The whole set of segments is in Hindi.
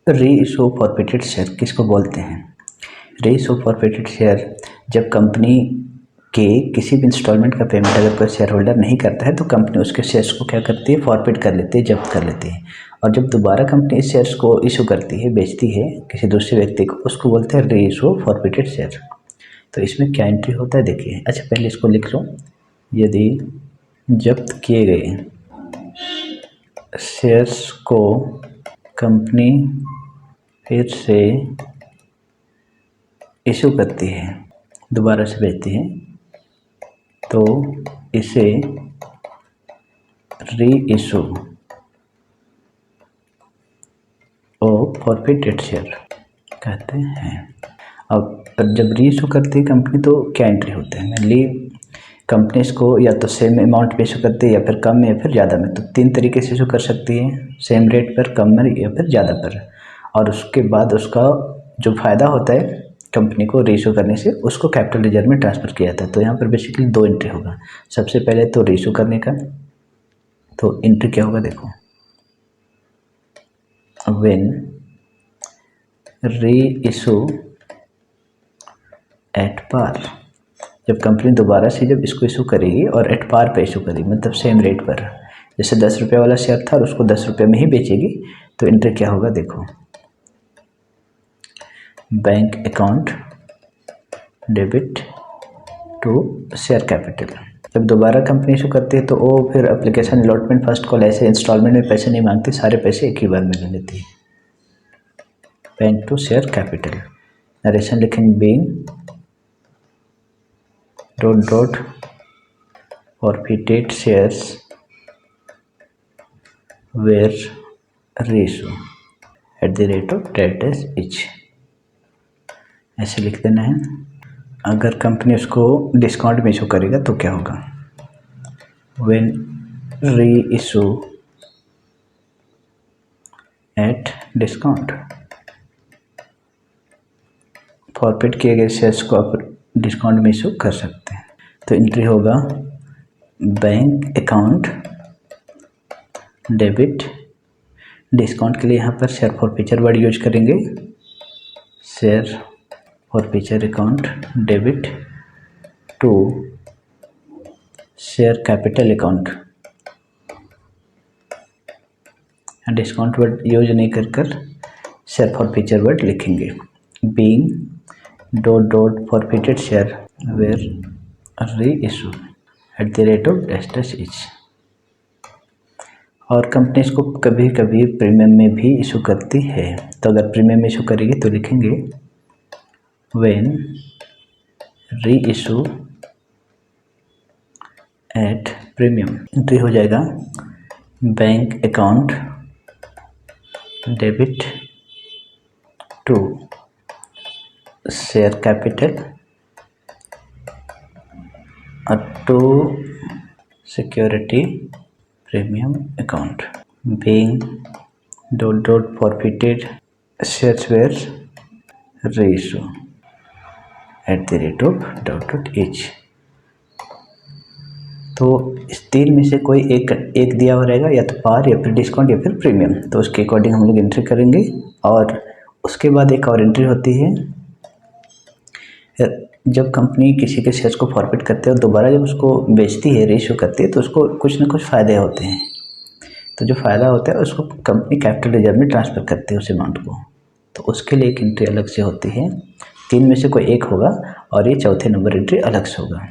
री इशू फॉरफिटेड शेयर किसको बोलते हैं? री इशू फॉरफिटेड शेयर जब कंपनी के किसी भी इंस्टॉलमेंट का पेमेंट अगर कोई शेयर होल्डर नहीं करता है तो कंपनी उसके शेयर्स को क्या करती है, फॉरफिट कर लेती है, जब्त कर लेती है। और जब दोबारा कंपनी इस शेयर्स को इशू करती है, बेचती है किसी दूसरे व्यक्ति को, उसको बोलते हैं री इशू फॉरफिटेड शेयर। तो इसमें क्या एंट्री होता है देखिए। अच्छा पहले इसको लिख लो। यदि जब्त किए गए शेयर्स को कंपनी फिर से इशू करती है, दोबारा से बेचती है, तो इसे री इशू ऑफ फॉरफिटेड शेयर कहते हैं। अब जब री इशू करती है कंपनी तो क्या एंट्री होते हैं? मेनली कंपनी इसको या तो सेम अमाउंट पे इशू करती है या फिर कम में या फिर ज़्यादा में। तो 3 तरीके से इशू कर सकती है, सेम रेट पर, कम में या फिर ज़्यादा पर। और उसके बाद उसका जो फ़ायदा होता है कंपनी को री इशू करने से, उसको कैपिटल रिजर्व में ट्रांसफ़र किया जाता है। तो यहाँ पर बेसिकली 2 एंट्री होगा। सबसे पहले तो री इशू करने का, तो एंट्री क्या होगा देखो, व्हेन री इशू एट पार, जब कंपनी दोबारा से जब इसको इशू करेगी और एट पार पे इशू करेगी, मतलब सेम रेट पर, जैसे 10 रुपये वाला शेयर था और उसको 10 रुपये में ही बेचेगी, तो एंट्री क्या होगा देखो, bank account debit to share capital. जब दोबारा कंपनी इशू करती है तो वो फिर एप्लीकेशन अलॉटमेंट फर्स्ट कॉल ऐसे इंस्टॉलमेंट में पैसे नहीं मांगती, सारे पैसे एक ही बार में ले लेती है। Bank to share capital, narration लिखेंगे being dot forfeited shares were reissue at the rate of dot each, ऐसे लिख देना है। अगर कंपनी उसको डिस्काउंट में इशू करेगा तो क्या होगा, व्हेन री इशू एट डिस्काउंट, फॉरफिट किए गए शेयर्स को आप डिस्काउंट में इशू कर सकते हैं। तो एंट्री होगा बैंक अकाउंट डेबिट, डिस्काउंट के लिए यहाँ पर शेयर फॉरफीचर वर्ड यूज करेंगे, share forfeiture account debit to share capital account, discount word use नहीं कर शेयर फॉरफीचर वर्ड लिखेंगे, being dot forfeited share were reissue at the rate of dot each. और कंपनी इसको कभी कभी प्रीमियम में भी इशू करती है। तो अगर प्रीमियम में इशू करेगी तो लिखेंगे व्हेन री इशू एट प्रीमियम, एंट्री हो जाएगा bank account debit to share capital to security premium account, being dot forfeited shares were reissue at the rate of dot each. तो इस 3 में से कोई एक दिया हुआ रहेगा, या तो पार या फिर डिस्काउंट या फिर प्रीमियम। तो उसके अकॉर्डिंग हम लोग एंट्री करेंगे। और उसके बाद एक और एंट्री होती है, जब कंपनी किसी के शेयर्स को फॉरफिट करते हैं और दोबारा जब उसको बेचती है, रीइशू करती है, तो उसको कुछ ना कुछ फ़ायदे होते हैं। तो जो फ़ायदा होता है उसको कंपनी कैपिटल रिजर्व में ट्रांसफ़र करती है उस अमाउंट को। तो उसके लिए एक एंट्री अलग से होती है। 3 में से कोई एक होगा और ये चौथे नंबर एंट्री अलग से होगा।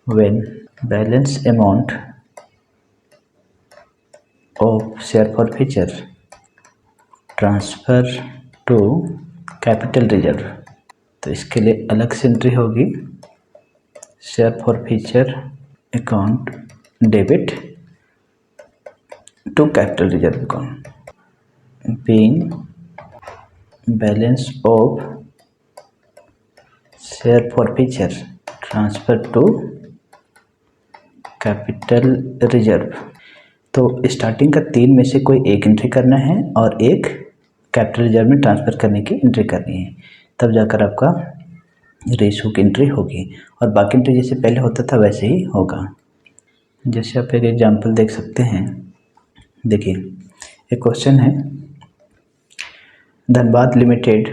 When balance amount of share forfeiture transfer to capital reserve, तो इसके लिए अलग से एंट्री होगी, share forfeiture account debit to capital reserve account, being balance of share forfeiture transfer to capital reserve. तो स्टार्टिंग का 3 में से कोई एक एंट्री करना है और एक कैपिटल रिजर्व में ट्रांसफ़र करने की एंट्री करनी है, तब जाकर आपका रेशो की एंट्री होगी। और बाकी एंट्री जैसे पहले होता था वैसे ही होगा। जैसे आप एक एग्जांपल देख सकते हैं, देखिए एक क्वेश्चन है, Dhanbad limited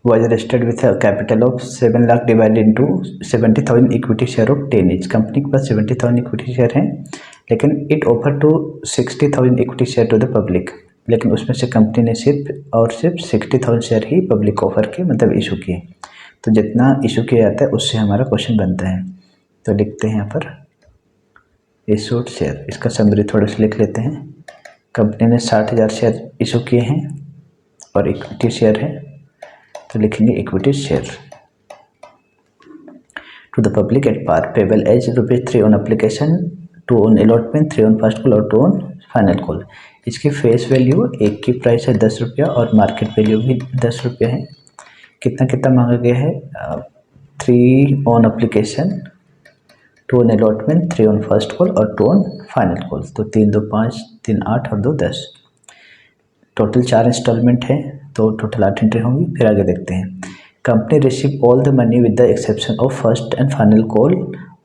was registered with a capital of 7 lakh divided into 70,000 equity share of 10 each। कंपनी के पास 70,000 इक्विटी शेयर हैं, लेकिन it offer to 60,000 equity share to the public, लेकिन उसमें से कंपनी ने सिर्फ 60,000 शेयर ही पब्लिक ऑफर के मतलब इशू किए। तो जितना इशू किया जाता है उससे हमारा क्वेश्चन बनता है। तो लिखते हैं यहाँ पर इशूड शेयर, इसका समरी थोड़ा सा लिख लेते हैं। कंपनी ने 60,000 शेयर इशू किए हैं और इक्विटी शेयर है, तो लिखेंगे equity share to the public at par payable as ₹3 on application, 2 on allotment, 3 on first call और 2 ऑन फाइनल कॉल। इसकी फेस वैल्यू एक की प्राइस है 10 रुपया और मार्केट वैल्यू भी 10 रुपया है। कितना कितना मांगा गया है? 3 on application, 2 on allotment, 3 on first call और 2 ऑन फाइनल कॉल। तो 3 2 5, 3 8 और 2 10, टोटल 4 इंस्टॉलमेंट है, तो टोटल 8 एंट्री होंगी। फिर आगे देखते हैं। Company receive all the money with the exception of first and final call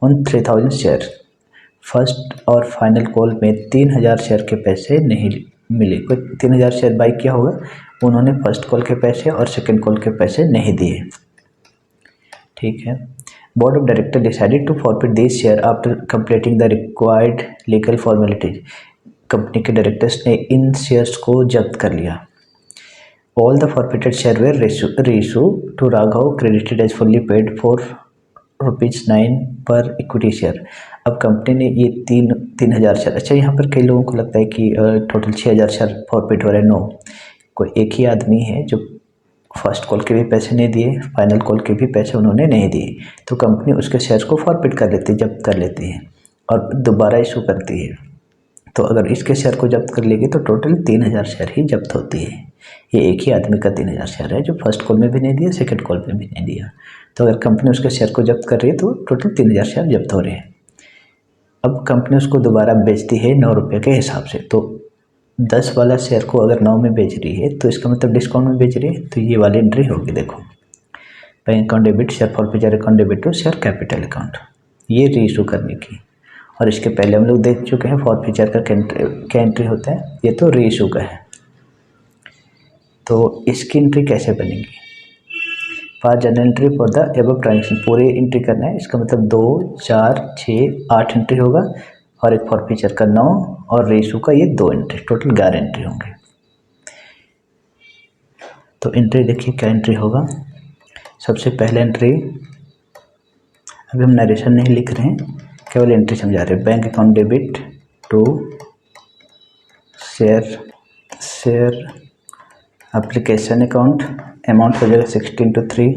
on 3,000 share. First और फाइनल कॉल में 3,000 शेयर के पैसे नहीं मिले। कोई 3,000 शेयर बाई किया होगा, उन्होंने फर्स्ट कॉल के पैसे और सेकेंड कॉल के पैसे नहीं दिए। ठीक है। Board of director decided to forfeit this share after completing the required legal formalities. कंपनी के डायरेक्टर्स ने इन शेयर्स को जब्त कर लिया। All the forfeited share were reissued to Raghav, credited as fully paid for ₹9 पर इक्विटी शेयर। अब कंपनी ने ये 3,000 शेयर, अच्छा यहाँ पर कई लोगों को लगता है कि टोटल 6,000 शेयर फॉरफिट हो रहे हैं। नो, कोई एक ही आदमी है जो फर्स्ट कॉल के भी पैसे नहीं दिए, फाइनल कॉल के भी पैसे उन्होंने नहीं दिए, तो कंपनी उसके शेयर्स को फॉरफिट कर लेती है, जब्त कर लेती है और दोबारा इशू करती है। तो अगर इसके शेयर को जब्त कर लेगी तो टोटल 3,000 शेयर ही जब्त होती है। ये एक ही आदमी का 3,000 शेयर है जो फर्स्ट कॉल में भी नहीं दिया, सेकंड कॉल में भी नहीं दिया। तो अगर कंपनी उसके शेयर को जब्त कर रही है तो टोटल 3,000 शेयर जब्त हो रहे हैं। अब कंपनी उसको दोबारा बेचती है 9 रुपये के हिसाब से। तो 10 वाला शेयर को अगर 9 में बेच रही है तो इसका मतलब डिस्काउंट में बेच रही है, तो ये वाली एंट्री होगी। देखो, bank account debit, share forfeiture account debit to share capital account, ये रीइशू करने की। और इसके पहले हम लोग देख चुके हैं फॉरफिचर का क्या एंट्री होता है, ये तो रीइशू का है। तो इसकी एंट्री कैसे बनेगी? For general entry for the above transaction, पूरी एंट्री करना है। इसका मतलब 2 4 6 8 एंट्री होगा और एक फॉरफिचर का 9 और रीइशू का ये 2 एंट्री, टोटल 11 एंट्री होंगे। तो एंट्री देखिए क्या एंट्री होगा। सबसे पहले एंट्री, अभी हम नरेशन नहीं लिख रहे हैं, केवल एंट्री समझा रहे हैं। Bank account debit to share application account, amount हो जाएगा 60 × 3,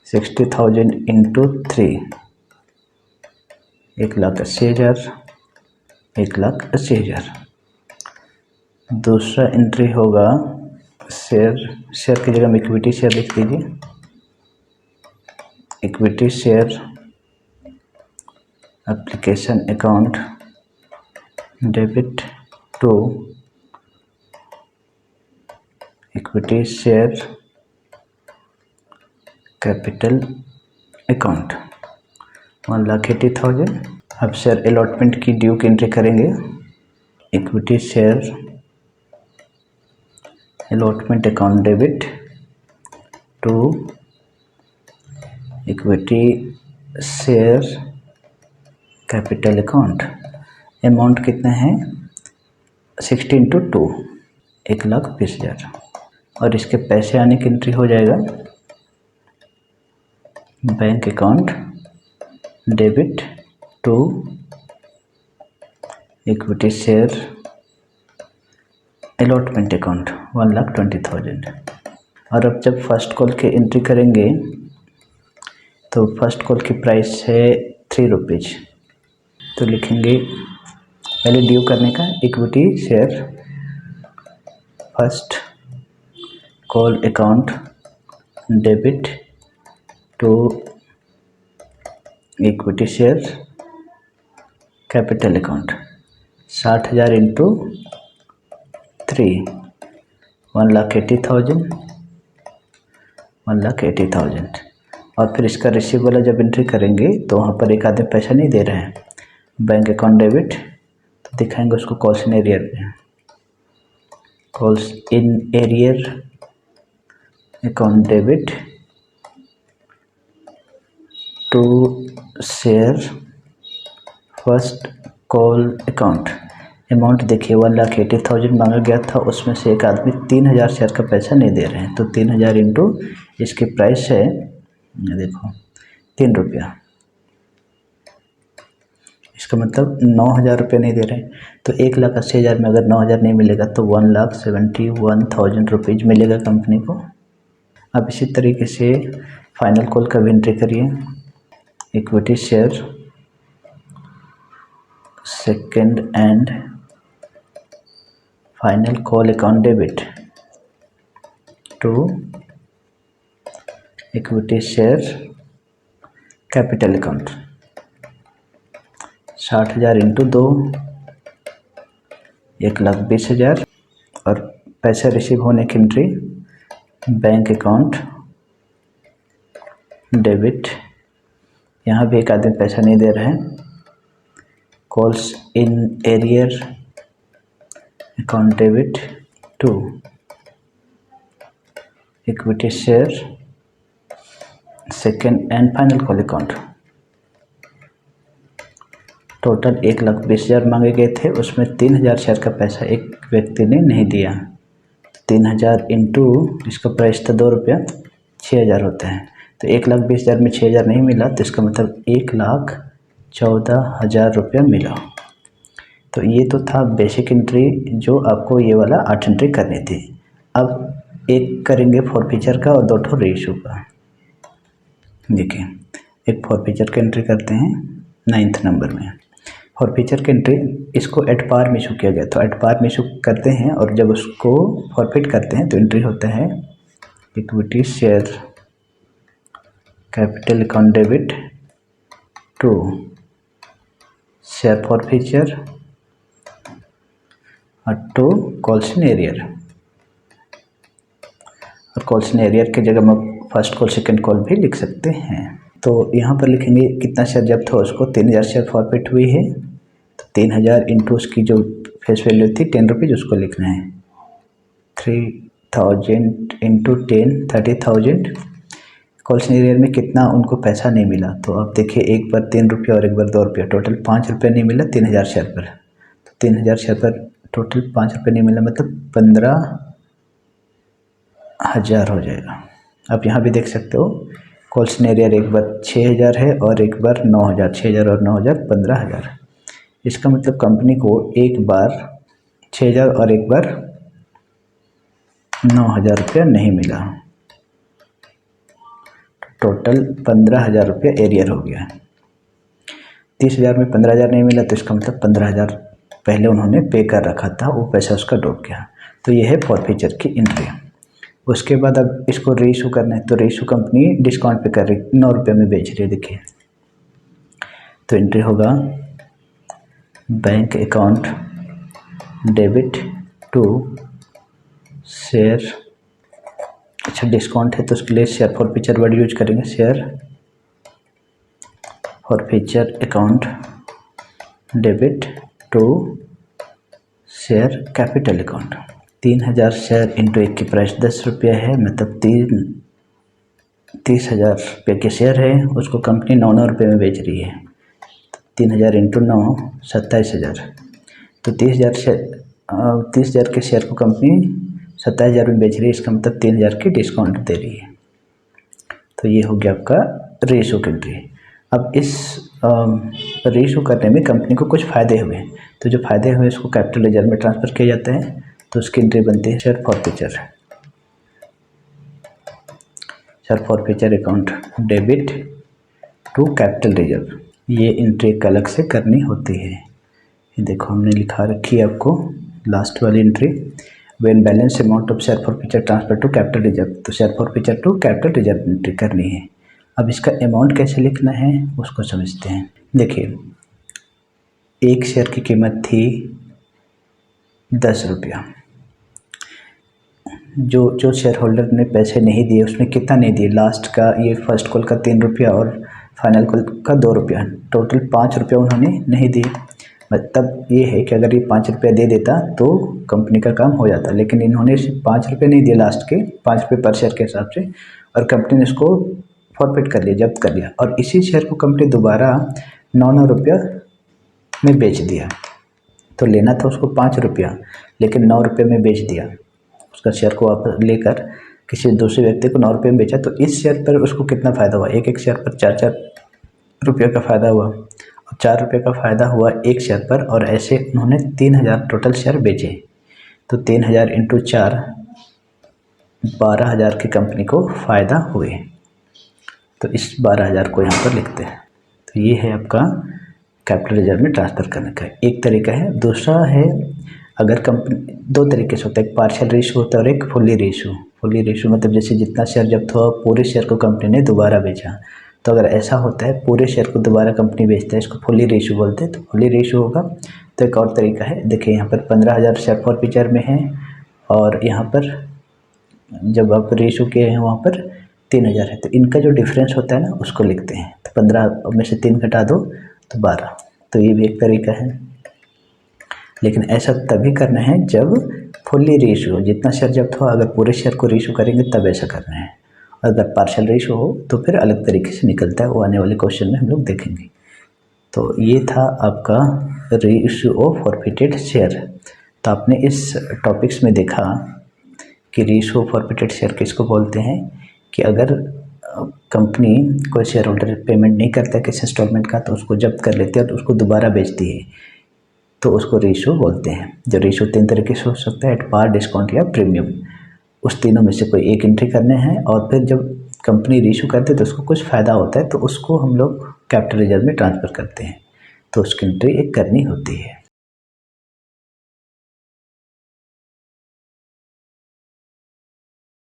60,000 × 3, 1,80,000, 1,80,000। दूसरा एंट्री होगा शेयर की जगह में इक्विटी शेयर लिख दीजिए। Equity share application account debit to equity share capital account 1,80,000। अब शेयर अलॉटमेंट की ड्यू की एंट्री करेंगे। Equity share allotment account debit to equity share capital account. Amount कितना है? 60 × 2, 1,20,000। और इसके पैसे आने की एंट्री हो जाएगा bank account debit to equity share allotment account 1,20,000। और अब जब फर्स्ट कॉल की एंट्री करेंगे तो फर्स्ट कॉल की प्राइस है 3 रुपीज़, तो लिखेंगे पहले ड्यू करने का equity share first call account debit to equity share capital account 60,000 × 3, 1,80,000, 1,80,000। और फिर इसका रिसीव वाला जब एंट्री करेंगे तो वहाँ पर एक आदमी पैसा नहीं दे रहे हैं, बैंक अकाउंट डेबिट, तो दिखाएंगे उसको कॉस्ट इन एरियर में। Calls in arrear account debit to share first call account. Amount देखिए 1,80,000 मांगा गया था, उसमें से एक आदमी 3,000 शेयर का पैसा नहीं दे रहे हैं, तो 3,000 इंटू इसकी प्राइस है, देखो 3 रुपया, इसका मतलब 9,000 रुपये नहीं दे रहे हैं। तो 1,80,000 में अगर 9,000 नहीं मिलेगा तो 1,71,000 रुपीज़ मिलेगा कंपनी को। अब इसी तरीके से फाइनल कॉल का भी एंट्री करिए। Equity share second and final call account debit to equity share capital account. 60,000 into 2 1,20,000 और पैसा रिसीव होने की एंट्री बैंक अकाउंट डेबिट, यहाँ भी एक आदमी पैसा नहीं दे रहा है। Calls in arrear account debit to equity share second and final call account. Total 1,20,000 मांगे गए थे, उसमें 3,000 शेयर का पैसा एक व्यक्ति ने नहीं दिया। 3,000 इंटू इसका प्राइस था 2 रुपया, 6,000 होता है। तो 1,20,000 में 6,000 नहीं मिला, तो इसका मतलब 1,14,000 रुपया मिला। तो ये तो था बेसिक एंट्री, जो आपको ये वाला 8 एंट्री करनी थी। अब एक करेंगे फॉरफीचर का और 2 ठो रीइशू का। देखिए एक फॉरफीचर का एंट्री करते हैं 9th नंबर में। फॉरफीचर की एंट्री इसको एट पार में इशू किया गया, तो एट पार में इशू करते हैं और जब उसको फॉरफिट करते हैं तो एंट्री होता है equity share capital account debit to share forfeiture और टू कॉल्स इन एरियर। और कॉल्स इन एरियर की जगह हम फर्स्ट कॉल सेकंड कॉल भी लिख सकते हैं। तो यहाँ पर लिखेंगे कितना शेयर जब्त हो, उसको 3,000 शेयर फॉरफिट हुई है, तो 3,000 इंटू उसकी जो फेस वैल्यू थी 10 रुपीज़, उसको लिखना है। 3,000 इंटू 10 30,000। कॉल्स इन एरियर में कितना उनको पैसा नहीं मिला, तो अब देखिए एक बार 3 रुपया और एक बार 2 रुपया, टोटल 5 रुपये नहीं मिला 3,000 शेयर पर। तो 3,000 शेयर पर टोटल 5 रुपये नहीं मिला, मतलब 15,000 हो जाएगा। आप यहाँ भी देख सकते हो कॉल्स इन एरियर एक बार 6,000 है और एक बार 9,000, 6,000 और 9,000 15,000। इसका मतलब कंपनी को एक बार 6,000 और एक बार 9,000 रुपया नहीं मिला, टोटल 15,000 रुपया एरियर हो गया। 30,000 में 15,000 नहीं मिला, तो इसका मतलब 15,000 पहले उन्होंने पे कर रखा था, वो पैसा उसका डूब गया। तो यह है फॉरफीचर की एंट्री। उसके बाद अब इसको रीइशू करना है, तो रीइशू कंपनी डिस्काउंट पे कर रही, 9 रुपये में बेच रही है, देखिए। तो एंट्री होगा bank account debit to share, अच्छा डिस्काउंट है तो उसके लिए शेयर फॉरफीचर वर्ड यूज करेंगे, share forfeiture account debit to share capital account. 3,000 share into 1 की प्राइस 10 रुपया है, मतलब 30,000 रुपये के शेयर है, उसको कंपनी 9 रुपये में बेच रही है। 3,000 इंटू 9 27,000, तो 30,000 के शेयर को कंपनी 27,000 में बेच रही है, इसका मतलब 3,000 की डिस्काउंट दे रही है। तो ये हो गया आपका रीइशू की एंट्री। अब इस रीइशू करने में कंपनी को कुछ फ़ायदे हुए, तो जो फ़ायदे हुए उसको कैपिटल रिजर्व में ट्रांसफ़र किया जाता है, तो उसकी एंट्री बनती है share forfeiture account debit to capital reserve. ये एंट्री एक अलग से करनी होती है। ये देखो हमने लिखा रखी है आपको लास्ट वाली entry, when balance amount of share forfeiture transfer to capital reserve, तो share forfeiture to capital reserve entry करनी है। अब इसका अमाउंट कैसे लिखना है उसको समझते हैं। देखिए एक शेयर की कीमत थी 10 रुपया, जो शेयर होल्डर ने पैसे नहीं दिए उसमें कितना नहीं दिए, लास्ट का ये फर्स्ट कॉल का 3 रुपया और फाइनल कॉल का 2 रुपया, टोटल 5 रुपया उन्होंने नहीं दिए। मतलब ये है कि अगर ये 5 रुपया दे देता तो कंपनी का काम हो जाता, लेकिन इन्होंने सिर्फ 5 रुपये नहीं दिए लास्ट के, 5 रुपये पर शेयर के हिसाब से, और कंपनी ने इसको फॉरफिट कर लिया, जब्त कर लिया, और इसी शेयर को कंपनी दोबारा 9 रुपया में बेच दिया। तो लेना था उसको 5 रुपया, लेकिन 9 रुपये में बेच दिया, उसका शेयर को वापस लेकर किसी दूसरे व्यक्ति को 9 रुपये में बेचा। तो इस शेयर पर उसको कितना फ़ायदा हुआ, एक एक शेयर पर 4-4 रुपये का फ़ायदा हुआ, और 4 रुपये का फ़ायदा हुआ एक शेयर पर, और ऐसे उन्होंने 3000 टोटल शेयर बेचे। तो 3000 इंटू 4, 12,000 की कंपनी को फ़ायदा हुए। तो इस 12,000 को यहाँ पर लिखते हैं। तो ये है आपका कैपिटल रिजर्व में ट्रांसफ़र करने का एक तरीका है। दूसरा है, अगर कंपनी, दो तरीके से होता है, एक पार्शियल रेशो होता है और एक फुल्ली रेशो। फुल्ली रेशो मतलब जैसे जितना शेयर जब्त हुआ पूरे शेयर को कंपनी ने दोबारा बेचा। तो अगर ऐसा होता है पूरे शेयर को दोबारा कंपनी बेचता है, इसको फुल्ली रेशो बोलते हैं। तो फुल्ली रेशो होगा। तो एक और तरीका है, देखिए यहाँ पर 15,000 शेयर फॉरफीचर में है, और यहाँ पर जब आप रेशो के हैं वहाँ पर 3,000 है। तो इनका जो डिफरेंस होता है ना उसको लिखते हैं। तो 15 में से 3 घटा दो तो 12। तो ये भी एक तरीका है, लेकिन ऐसा तभी करना है जब फुल्ली रेशो, जितना शेयर जब्त हो अगर पूरे शेयर को रेशो करेंगे तब ऐसा करना है। अगर पार्शियल रेशो हो तो फिर अलग तरीके से निकलता है, वो आने वाले क्वेश्चन में हम लोग देखेंगे। तो ये था आपका रेशो ऑफ फॉरफिटेड शेयर। तो आपने इस टॉपिक्स में देखा कि रेशो ऑफ फॉरफिटेड शेयर किसको बोलते हैं, कि अगर कंपनी कोई शेयर होल्डर पेमेंट नहीं करता किसी इंस्टॉलमेंट का तो उसको जब्त कर लेते हैं और उसको दोबारा बेचती है, तो उसको रेशो बोलते हैं। जो रेशो 3 तरीके से हो सकता है, एट पार, डिस्काउंट या प्रीमियम। उस तीनों में से कोई एक एंट्री करने हैं, और फिर जब कंपनी रेशो करती है तो उसको कुछ फ़ायदा होता है, तो उसको हम लोग कैपिटल रिजर्व में ट्रांसफ़र करते हैं। तो उसकी एंट्री एक करनी होती है।